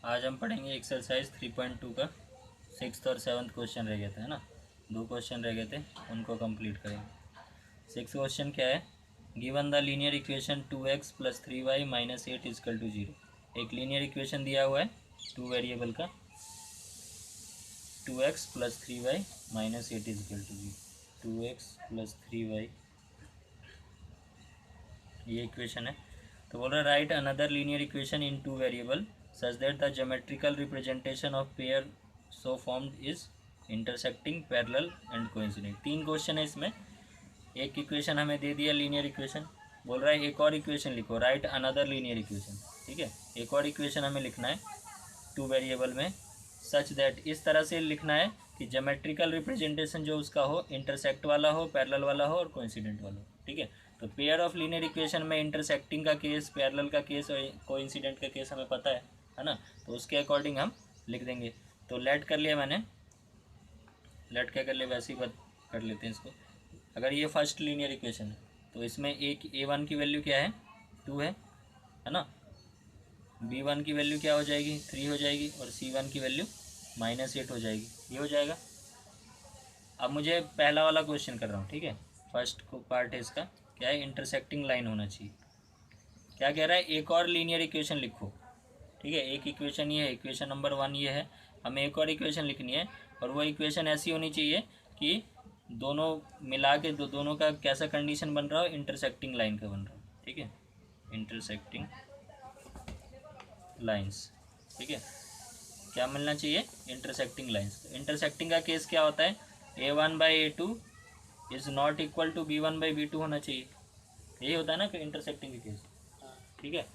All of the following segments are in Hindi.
आज हम पढ़ेंगे एक्सरसाइज 3.2 का 6th और 7th क्वेश्चन रह गए थे, है ना। 2 क्वेश्चन रह गए थे, उनको कंप्लीट करेंगे। 6th क्वेश्चन क्या है, given the linear equation 2x + 3y - 8 = 0। एक लीनियर इक्वेशन दिया हुआ है 2 वेरिएबल का, 2x + 3y - 8 = 0। 2x + 3y ये इक्वेशन है। तो बोल रहा है right another linear equation in 2 variable such that the geometrical representation of pair so formed is intersecting, parallel and coincident. 3 question है इसमें। एक इक्वेशन हमें दे दिया लीनियर इक्वेशन, बोल रहा है एक और इक्वेशन लिखो, राइट अनदर लीनियर इक्वेशन। ठीक है, एक और इक्वेशन हमें लिखना है 2 वेरिएबल में, सच दैट इस तरह से लिखना है कि ज्योमेट्रिकल रिप्रेजेंटेशन जो उसका हो इंटरसेक्ट वाला हो, पैरेलल वाला हो और कोइंसिडेंट वाला हो। ठीक है, तो पेयर ऑफ लीनियर इक्वेशन में इंटरसेक्टिंग का केस, पैरेलल का केस और कोइंसिडेंट का केस हमें पता है ना। तो उसके अकॉर्डिंग हम लिख देंगे। तो लेट कर लिया मैंने, लेट क्या कर लिया वैसे ही कर लेते हैं इसको। अगर ये फर्स्ट लीनियर इक्वेशन है तो इसमें a1 की वैल्यू क्या है, 2 है ना। b1 की वैल्यू क्या हो जाएगी, 3 हो जाएगी, और c1 की वैल्यू -8 हो जाएगी। ये हो जाएगा। अब मुझे पहला वाला क्वेश्चन कर रहा हूँ, ठीक है। फर्स्ट को पार्ट है इसका, क्या है, इंटरसेक्टिंग लाइन होना चाहिए। क्या कह रहा है, एक और लीनियर इक्वेशन लिखो। ठीक है, एक इक्वेशन ये है, इक्वेशन नंबर 1 ये है, हमें एक और इक्वेशन लिखनी है। और वो इक्वेशन ऐसी होनी चाहिए कि दोनों मिला के दोनों का कैसा कंडीशन बन रहा हो, इंटरसेक्टिंग लाइन का बन रहा हो। ठीक है, इंटरसेक्टिंग लाइंस। ठीक है, क्या मिलना चाहिए, इंटरसेक्टिंग लाइंस। इंटरसेक्टिंग का केस क्या होता है, a1/a2 is not equal to b1/b2 होना चाहिए। यही होता है ना कि इंटरसेक्टिंग का केस। ठीक है,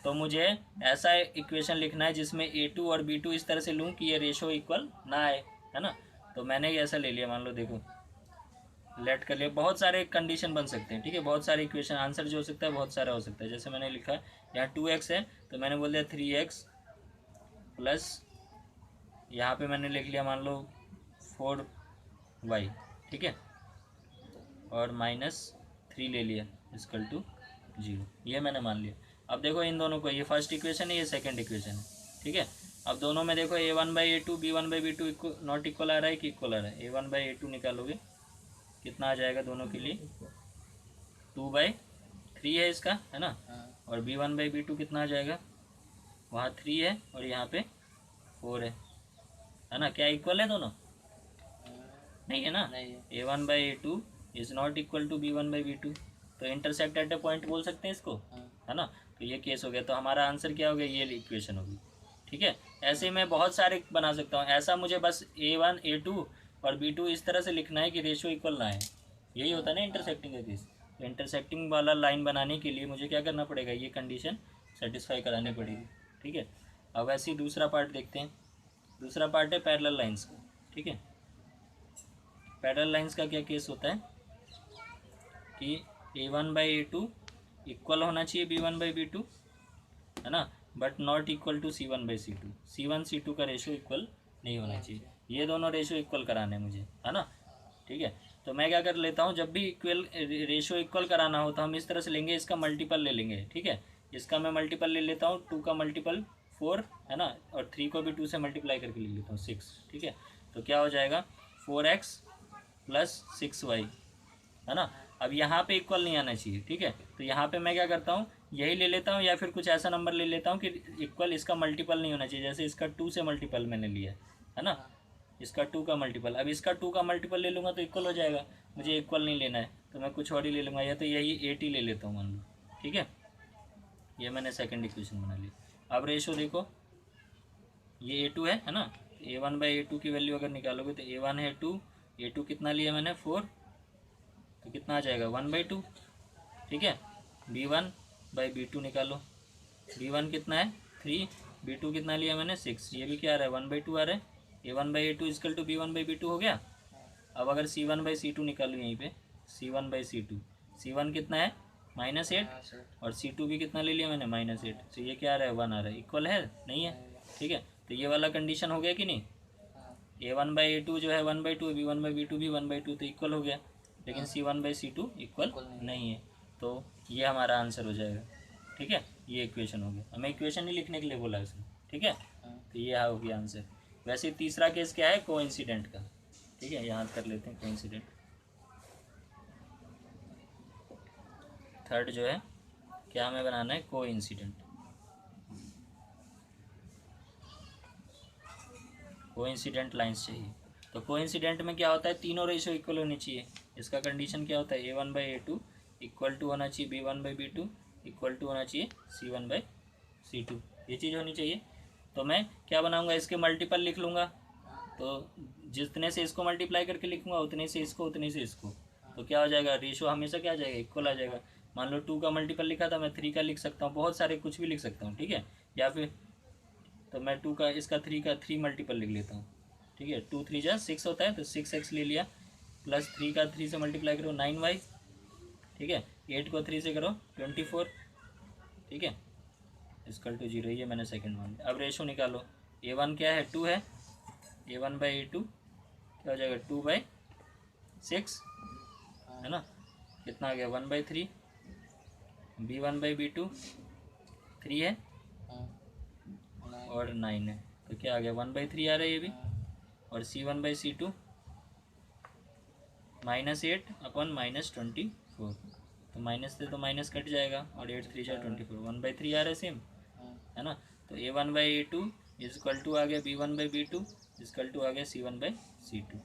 तो मुझे ऐसा इक्वेशन लिखना है जिसमें a2 और b2 इस तरह से लूँ कि ये रेशो इक्वल ना आए, है ना। तो मैंने ये ऐसा ले लिया, मान लो, देखो लेट कर लिया। बहुत सारे कंडीशन बन सकते हैं, ठीक है, बहुत सारे इक्वेशन आंसर जो हो सकता है बहुत सारा हो सकता है। जैसे मैंने लिखा है यहाँ 2x है तो मैंने बोल दिया 3x प्लस यहाँ पे मैंने लिख लिया मान लो 4y। ठीक है, और -3 ले लिया इक्वल टू 0। ये मैंने मान लिया। अब देखो इन दोनों को, ये फर्स्ट इक्वेशन है, ये सेकंड इक्वेशन है। ठीक है, अब दोनों में देखो a1/a2 b1/b2 नॉट इक्वल आ रहा है कि इक्वल आ रहा है। a1/a2 निकालोगे कितना आ जाएगा दोनों के लिए, 2/3 है इसका, है ना। और b1/b2 कितना आ जाएगा, वहाँ 3 है और यहाँ पे 4 है ना। क्या इक्वल है दोनों, नहीं है ना। a1/a2 is not equal to b1/b2, तो इंटरसेक्ट एट ए पॉइंट बोल सकते हैं इसको, है ना। तो ये केस हो गया, तो हमारा आंसर क्या हो गया, ये इक्वेशन होगी। ठीक है, ऐसे मैं बहुत सारे बना सकता हूँ। ऐसा मुझे बस a1 a2 और b2 इस तरह से लिखना है कि रेशो इक्वल ना है। यही होता है ना इंटरसेक्टिंग का केस। तो इंटरसेक्टिंग वाला लाइन बनाने के लिए मुझे क्या करना पड़ेगा, ये कंडीशन सेटिस्फाई करानी पड़ेगी। ठीक है, अब ऐसे ही दूसरा पार्ट देखते हैं। दूसरा पार्ट है पैरेलल लाइंस का। ठीक है, पैरेलल लाइंस का क्या केस होता है कि a1/a2 इक्वल होना चाहिए b1/b2, है ना, but not equal to c1/c2। c1 c2 का रेशो इक्वल नहीं होना चाहिए। ये दोनों रेशो इक्वल कराने हैं मुझे, है ना। ठीक है, तो मैं क्या कर लेता हूँ, जब भी इक्वल रेशो इक्वल कराना हो तो हम इस तरह से लेंगे, इसका मल्टीपल ले लेंगे। ठीक है, इसका मैं मल्टीपल ले लेता हूँ, 2 का मल्टीपल 4, है ना, और 3 को भी 2 से मल्टीप्लाई करके लिख लेता हूँ 6। ठीक है, तो क्या हो जाएगा 4x + 6y, है ना। अब यहाँ पे इक्वल नहीं आना चाहिए। ठीक है, तो यहाँ पे मैं क्या करता हूँ, यही ले लेता हूँ या फिर कुछ ऐसा नंबर ले लेता हूँ कि इक्वल इसका मल्टीपल नहीं होना चाहिए। जैसे इसका 2 से मल्टीपल मैंने लिया, है ना, इसका 2 का मल्टीपल। अब इसका 2 का मल्टीपल ले लूँगा तो इक्वल हो जाएगा। मुझे इक्वल नहीं लेना है तो मैं कुछ और ही ले लूँगा, या तो यही 8 ही ले लेता हूँ मान लो। ठीक है, ये मैंने सेकेंड इक्वेशन बना ली। अब रेशो देखो, ये a2 है ना। a1/a2 की वैल्यू अगर निकालोगे तो a1 है 2, a2 कितना लिया मैंने 4, तो कितना आ जाएगा 1/2। ठीक है, b1/b2 निकालो, b1 कितना है 3, b2 कितना लिया मैंने 6, ये भी क्या आ रहा है 1/2 आ रहा है। a1/a2 इक्वल टू b1/b2 हो गया। अब अगर c1/c2 निकालो यहीं पे, c1/c2, c1 कितना है -8 और c2 भी कितना ले लिया मैंने -8, तो ये क्या आ रहा है 1 आ रहा है। इक्वल है, नहीं है। ठीक है, तो ये वाला कंडीशन हो गया कि नहीं, a1/a2 जो है 1/2, b1/b2 भी 1/2, तो इक्वल हो गया। लेकिन c1/c2 इक्वल नहीं है, तो ये हमारा आंसर हो जाएगा। ठीक है, ये इक्वेशन हो गया। हमें इक्वेशन ही लिखने के लिए बोला है उसने। ठीक है, तो ये हो गया आंसर। वैसे तीसरा केस क्या है, कोइंसिडेंट का। ठीक है, यहाँ कर लेते हैं कोइंसिडेंट। थर्ड जो है क्या हमें बनाना है, कोइंसिडेंट। कोइंसिडेंट लाइंस चाहिए। तो कोइंसिडेंट में क्या होता है, तीनों रेशो इक्वल होनी चाहिए। इसका कंडीशन क्या होता है, A1/A2 इक्वल टू होना चाहिए B1/B2 इक्वल टू होना चाहिए C1/C2। ये चीज़ होनी चाहिए। तो मैं क्या बनाऊंगा, इसके मल्टीपल लिख लूँगा। तो जितने से इसको मल्टीप्लाई करके लिखूंगा उतने से इसको, उतने से इसको। तो क्या हो जाएगा, रेशो हमेशा क्या आ जाएगा, इक्वल आ जाएगा। मान लो 2 का मल्टीपल लिखा था, मैं 3 का लिख सकता हूँ, बहुत सारे कुछ भी लिख सकता हूँ। ठीक है, या फिर तो मैं 2 का, इसका 3 का 3 मल्टीपल लिख लेता हूँ। ठीक है, 2 3 जा 6 होता है, तो 6x ले लिया, प्लस 3 का 3 से मल्टीप्लाई करो 9y। ठीक है, 8 को 3 से करो 24। ठीक है, इसकल टू 0, ये मैंने सेकंड मान लिया। अब रेशो निकालो, A1 क्या है, 2 है, A1/A2 क्या हो जाएगा, 2/6 है ना। कितना आ गया, 1/3। B1/B2 3 है और 9 है, तो क्या आ गया, 1/3 आ रहा है ये भी। और C1/C2 -8 अपन -24, तो माइनस से तो माइनस कट जाएगा, और 8 3 24, 1/3 आ रहा है सेम, है ना। तो A1/A2 इजकल टू आ गया B1/B2 इजकल टू आ गया C1/C2।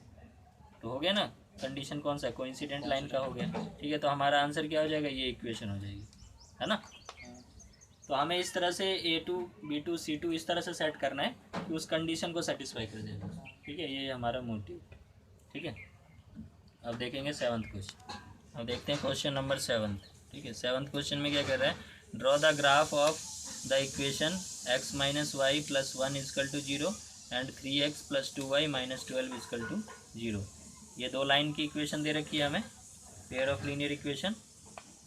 तो हो गया ना, कंडीशन कौन सा, कोइंसिडेंट लाइन का हो गया। ठीक है, तो हमारा आंसर क्या हो जाएगा, ये इक्वेशन हो जाएगी, है ना। तो हमें इस तरह से A2 B2 C2 इस तरह से सेट करना है कि उस कंडीशन को सेटिस्फाई कर देगा। ठीक है, ये हमारा मोटिव। ठीक है, अब देखेंगे 7th क्वेश्चन। अब देखते हैं क्वेश्चन नंबर 7th। ठीक है, 7th क्वेश्चन में क्या कर रहा है, draw the graph of the equation x - y + 1 = 0 and 3x + 2y - 12 = 0। ये दो लाइन की इक्वेशन दे रखी है हमें, pair of linear equation.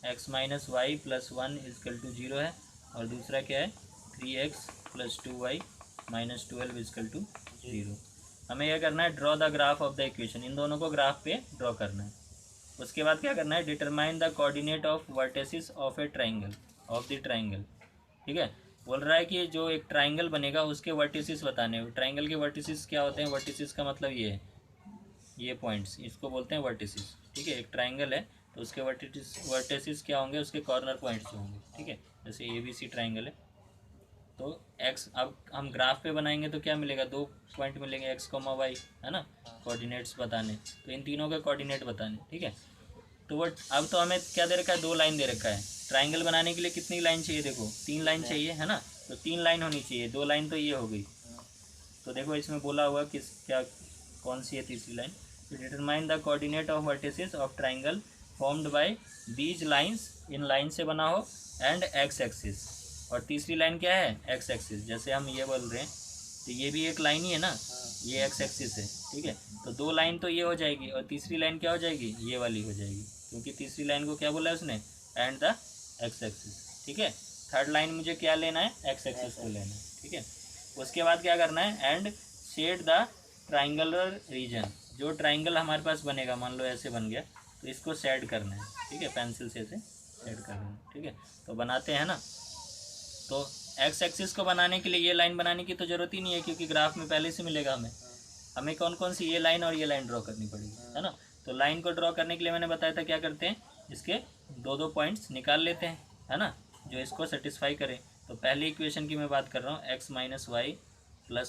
x - y + 1 = 0 है, और दूसरा क्या है, 3x + 2y - 12 = 0। हमें यह करना है, draw the graph of the equation, इन दोनों को ग्राफ पे ड्रॉ करना है। उसके बाद क्या करना है, determine the coordinate of vertices of A triangle, of the triangle. ठीक है, बोल रहा है कि जो एक ट्राइंगल बनेगा उसके वर्टिसेस बताने। ट्राइंगल के वर्टिसेस क्या होते हैं, वर्टिसेस का मतलब ये है, ये पॉइंट्स, इसको बोलते हैं वर्टिसेस। ठीक है, एक ट्राइंगल है तो उसके वर्टिसेस क्या होंगे, उसके कॉर्नर पॉइंट्स होंगे। ठीक है, जैसे ABC ट्राइंगल है, तो x, अब हम ग्राफ पे बनाएंगे तो क्या मिलेगा, 2 पॉइंट मिलेंगे, x, y, है ना। कोऑर्डिनेट्स बताने, तो इन तीनों के कोऑर्डिनेट बताने। ठीक है, तो वो अब तो हमें क्या दे रखा है, 2 लाइन दे रखा है। ट्राइंगल बनाने के लिए कितनी लाइन चाहिए, देखो 3 लाइन चाहिए, है ना। तो 3 लाइन होनी चाहिए, 2 लाइन तो ये हो गई। तो देखो इसमें बोला हुआ किस क्या, कौन सी है तीसरी line, determine the coordinate of vertices of triangle formed by these lines, in line से बना हो, एंड x एक्सिस। और तीसरी लाइन क्या है, x एक्सिस। जैसे हम ये बोल रहे हैं तो ये भी एक लाइन ही है ना, ये x एक्सिस है। ठीक है, तो 2 लाइन तो ये हो जाएगी, और तीसरी लाइन क्या हो जाएगी, ये वाली हो जाएगी, क्योंकि तीसरी लाइन को क्या बोला है उसने, एंड द x एक्सिस। ठीक है, थर्ड लाइन मुझे क्या लेना है, x एक्सिस को लेना है। ठीक है, उसके बाद क्या करना है, and shade the triangular region. जो ट्राइंगल हमारे पास बनेगा, मान लो ऐसे बन गया, तो इसको शेड करना है। ठीक है, पेंसिल से ऐसे शेड करना है। ठीक है, तो बनाते हैं ना। तो x एक्सिस को बनाने के लिए ये लाइन बनाने की तो ज़रूरत ही नहीं है, क्योंकि ग्राफ में पहले से मिलेगा हमें। हमें कौन कौन सी, ये लाइन और ये लाइन ड्रॉ करनी पड़ेगी, है ना। तो लाइन को ड्रॉ करने के लिए मैंने बताया था क्या करते हैं, इसके 2 पॉइंट्स निकाल लेते हैं, है ना, जो इसको सेटिस्फाई करें। तो पहली इक्वेशन की मैं बात कर रहा हूँ, x - y +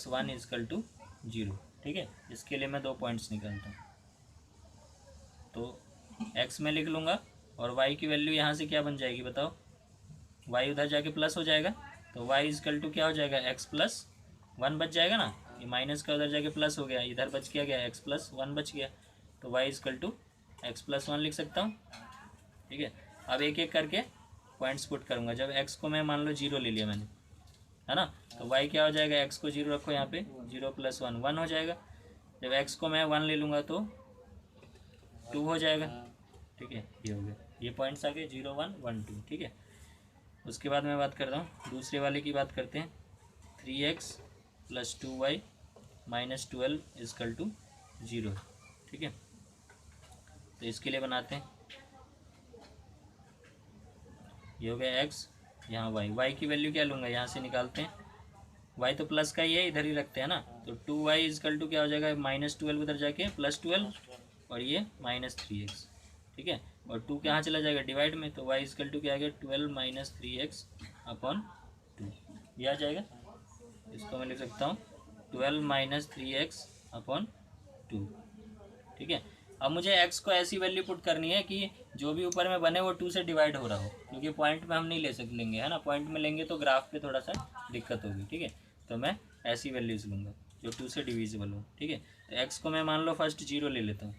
1 = 0। ठीक है, इसके लिए मैं 2 पॉइंट्स निकालता हूँ। तो x में लिख लूँगा, और y की वैल्यू यहाँ से क्या बन जाएगी बताओ, y उधर जाके प्लस हो जाएगा, तो y = क्या हो जाएगा, x + 1 बच जाएगा ना। ये माइनस का उधर जाके प्लस हो गया, इधर बच क्या गया, x + 1 बच गया, तो y = x + 1 लिख सकता हूँ। ठीक है, अब एक एक करके पॉइंट्स पुट करूँगा। जब x को मैं मान लो 0 ले लिया मैंने, है ना, तो y क्या हो जाएगा, x को 0 रखो यहाँ पे, 0 + 1 1 हो जाएगा। जब x को मैं 1 ले लूँगा तो 2 हो जाएगा। ठीक है, ये हो गया, ये पॉइंट्स आ गए 0 1 1 2। ठीक है, उसके बाद मैं बात कर रहा हूँ, दूसरे वाले की बात करते हैं, 3x + 2y - 12 = 0। ठीक है, तो इसके लिए बनाते हैं, ये हो गया x, यहाँ y। y की वैल्यू क्या लूँगा, यहाँ से निकालते हैं, y तो प्लस का ही है, इधर ही रखते हैं ना। तो 2y इजकल टू क्या हो जाएगा, -12 उधर जाके +12 और ये -3x, ठीक है। और 2 कहाँ चला जाएगा, डिवाइड में, तो y इजकल टू क्या आ गया, 12 - 3x अपॉन 2, ये आ जाएगा। इसको मैं लिख सकता हूँ 12 - 3x अपॉन 2, ठीक है। अब मुझे x को ऐसी वैल्यू पुट करनी है कि जो भी ऊपर में बने वो 2 से डिवाइड हो रहा हो, क्योंकि पॉइंट में हम नहीं ले लेंगे, है ना। पॉइंट में लेंगे तो ग्राफ पे थोड़ा सा दिक्कत होगी, ठीक है। तो मैं ऐसी वैल्यूज लूँगा जो 2 से डिविजिबल हो, ठीक है। तो x को मैं मान लो फर्स्ट 0 ले लेता हूँ,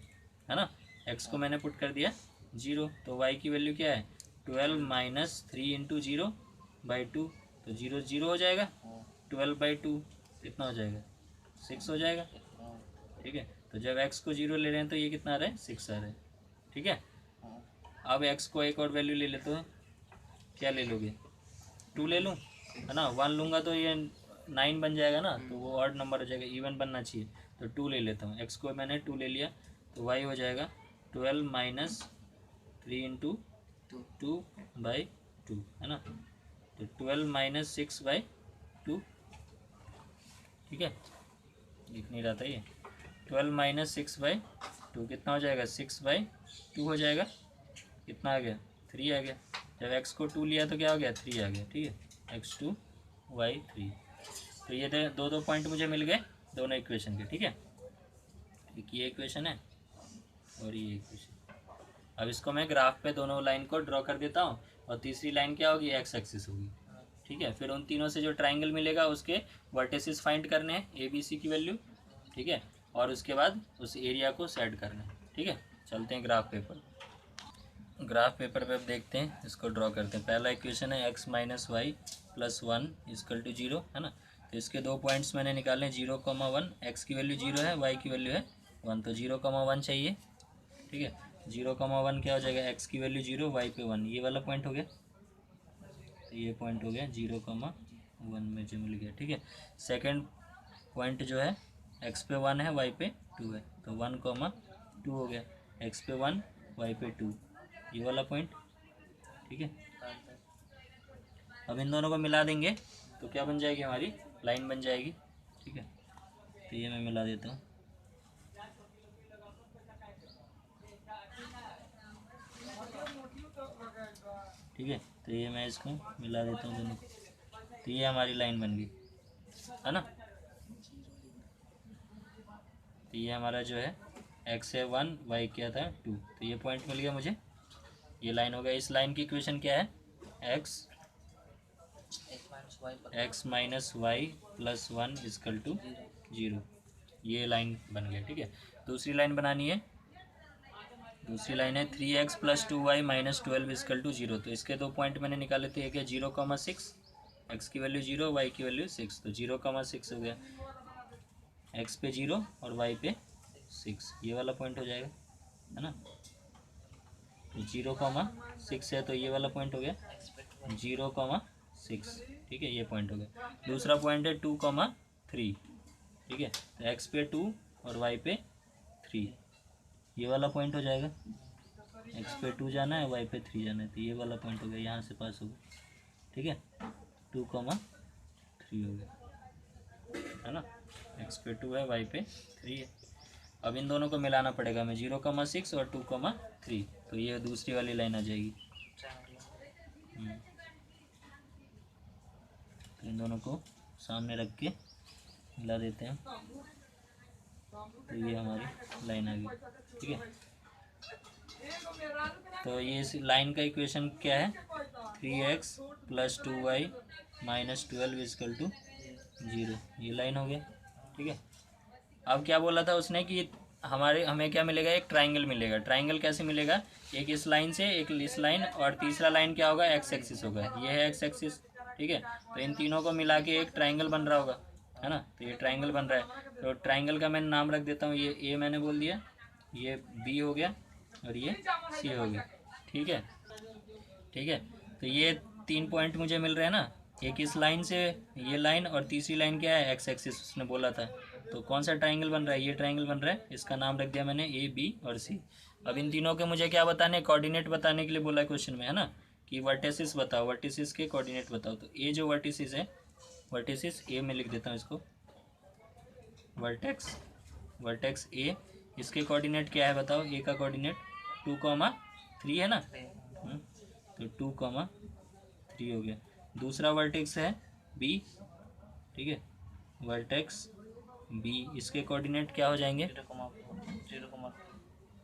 है ना। x को मैंने पुट कर दिया 0, तो y की वैल्यू क्या है, 12 - 3 × 0/2, तो 0 0 हो जाएगा। 12/2 कितना हो जाएगा, 6 हो जाएगा, ठीक है। तो जब x को 0 ले रहे हैं तो ये कितना आ रहा है, 6 आ रहा है, ठीक है। अब x को एक और वैल्यू ले लेते हो, क्या ले लोगे, 2 ले लूँ, है ना। 1 लूँगा तो ये 9 बन जाएगा ना, तो वो ऑड नंबर हो जाएगा, इवन बनना चाहिए। तो 2 ले लेता हूँ, x को मैंने 2 ले लिया, तो y हो जाएगा 12 - 3 × 2/2, है ना। तो 12 - 6/2, ठीक है। लिख नहीं रहा था ये, 12 - 6/2 कितना हो जाएगा, 6/2 हो जाएगा। कितना आ गया, 3 आ गया। जब x को 2 लिया तो क्या हो गया, 3 आ गया, ठीक है। x2 y3, तो ये दो पॉइंट मुझे मिल गए दोनों इक्वेशन के, ठीक है। एक ये इक्वेशन है और ये इक्वेशन। अब इसको मैं ग्राफ पे दोनों लाइन को ड्रॉ कर देता हूँ, और तीसरी लाइन क्या होगी, x एक्सिस होगी, ठीक है। फिर उन तीनों से जो ट्राइंगल मिलेगा उसके वर्टिसेस फाइंड करने हैं, ABC की वैल्यू, ठीक है। और उसके बाद उस एरिया को सेट करना है, ठीक है। चलते हैं ग्राफ पेपर पे, अब देखते हैं, इसको ड्रॉ करते हैं। पहला इक्वेशन है x - y + 1 = 0, है ना। तो इसके 2 पॉइंट्स मैंने निकाले, 0, 1, x की वैल्यू 0 है, y की वैल्यू है 1, तो 0, 1 चाहिए, ठीक है। 0, 1 क्या हो जाएगा, x की वैल्यू 0, y पे 1, ये वाला पॉइंट हो गया। तो ये पॉइंट हो गया 0, 1 में जो मिल गया, ठीक है। सेकेंड पॉइंट जो है x पे 1 है, y पे 2 है, तो 1, 2 हो गया। x पे 1, y पे 2, ये वाला पॉइंट, ठीक है। अब इन दोनों को मिला देंगे तो क्या बन जाएगी, हमारी लाइन बन जाएगी, ठीक है। तो ये मैं मिला देता हूँ, ठीक है। तो ये मैं इसको मिला देता हूँ दोनों, तो ये हमारी लाइन बन गई, है ना। तो ये हमारा जो है x है 1, y क्या था 2, तो ये पॉइंट मिल गया मुझे, ये लाइन हो गया। इस लाइन की इक्वेशन क्या है, x - y + 1 = 0, ये लाइन बन गया, ठीक है। दूसरी लाइन बनानी है, दूसरी लाइन है 3x + 2y - 12 = 0, तो इसके 2 पॉइंट मैंने निकाले थे, एक है 0, 6, x की वैल्यू 0, y की वैल्यू 6, तो 0, 6 हो गया, x पे 0 और y पे 6, ये वाला पॉइंट हो जाएगा, है ना। 0, 6 है तो ये वाला पॉइंट हो गया 0, 6, ठीक है, ये पॉइंट हो गया। दूसरा पॉइंट है 2, 3, ठीक है। तो x पे 2 और y पे 3, ये वाला पॉइंट हो जाएगा। x पे 2 जाना है, y पे 3 जाना है, तो ये वाला पॉइंट हो गया, यहाँ से पास हो गया, ठीक है। 2, 3 हो गया, है ना। x पे 2 है, y पे 3 है। अब इन दोनों को मिलाना पड़ेगा, मैं 0, 6 और 2, 3, तो ये दूसरी वाली लाइन आ जाएगी। तो इन दोनों को सामने रख के मिला देते हैं, तो ये हमारी लाइन आ गई, ठीक है। तो ये इस लाइन का इक्वेशन क्या है, 3x + 2y - 12 = 0, ये लाइन हो गया, ठीक है। अब क्या बोला था उसने कि हमें क्या मिलेगा, एक ट्राइंगल मिलेगा। ट्राइंगल कैसे मिलेगा, एक इस लाइन से, एक इस लाइन, और तीसरा लाइन क्या होगा, x एक्सिस होगा, ये है x एक्सिस, ठीक है। तो इन तीनों को मिला के एक ट्राइंगल बन रहा होगा, है ना। तो ये ट्राइंगल बन रहा है, तो ट्राइंगल का मैं नाम रख देता हूँ, ये A मैंने बोल दिया, ये B हो गया और ये C हो गया, ठीक है, ठीक है। तो ये 3 पॉइंट मुझे मिल रहे हैं ना, एक इस लाइन से, ये लाइन, और तीसरी लाइन क्या है, x एक्सिस उसने बोला था। तो कौन सा ट्राइंगल बन रहा है, ये ट्राइंगल बन रहा है, इसका नाम रख दिया मैंने A, B और C। अब इन तीनों के मुझे क्या बताने, कोऑर्डिनेट बताने के लिए बोला क्वेश्चन में, है ना, कि वर्टिसेस बताओ, वर्टिसेस के कोऑर्डिनेट बताओ। तो ये जो वर्टिसेस है वर्टिसेस ए में लिख देता हूँ इसको, वर्टेक्स ए, इसके कोऑर्डिनेट क्या है बताओ, ए का कोऑर्डिनेट 2,3 है ना, तो 2,3 हो गया। दूसरा वर्टेक्स है बी, ठीक है, वर्टेक्स बी, इसके कोऑर्डिनेट क्या हो जाएंगे,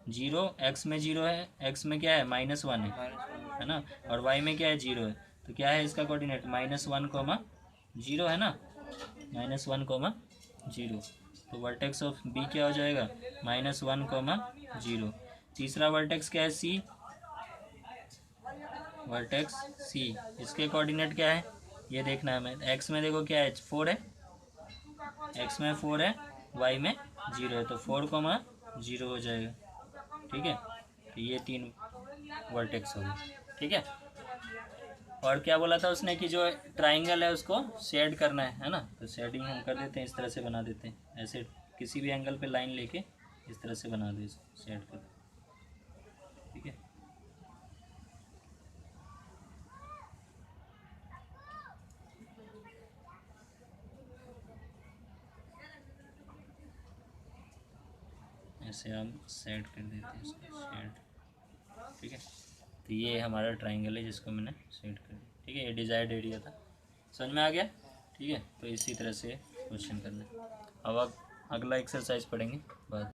0, एक्स में 0 है, एक्स में क्या है -1 है ना, और वाई में क्या है 0 है, तो क्या है इसका कोऑर्डिनेट -1,0 है ना, -1,0। तो वर्टेक्स ऑफ बी क्या हो जाएगा, -1,0। तीसरा वर्टेक्स क्या है सी, वर्टेक्स सी, इसके कोऑर्डिनेट क्या है ये देखना है हमें। एक्स में देखो क्या है 4 है, एक्स में 4 है, वाई में 0 है, तो 4,0 हो जाएगा, ठीक है। तो ये 3 वर्टेक्स हो गए, ठीक है। और क्या बोला था उसने कि जो ट्राइंगल है उसको शेड करना है ना, तो शेडिंग हम कर देते हैं, इस तरह से बना देते हैं, ऐसे किसी भी एंगल पे लाइन लेके इस तरह से बना दो, इसको शेड कर, ठीक है। ऐसे हम सेट कर देते हैं इसको शेड, ठीक है। तो ये हमारा ट्राइंगल है जिसको मैंने सेट कर दिया, ठीक है। ये डिजायर्ड एरिया था, समझ में आ गया, ठीक है। तो इसी तरह से क्वेश्चन करना है। अब अगला एक्सरसाइज पढ़ेंगे बाद।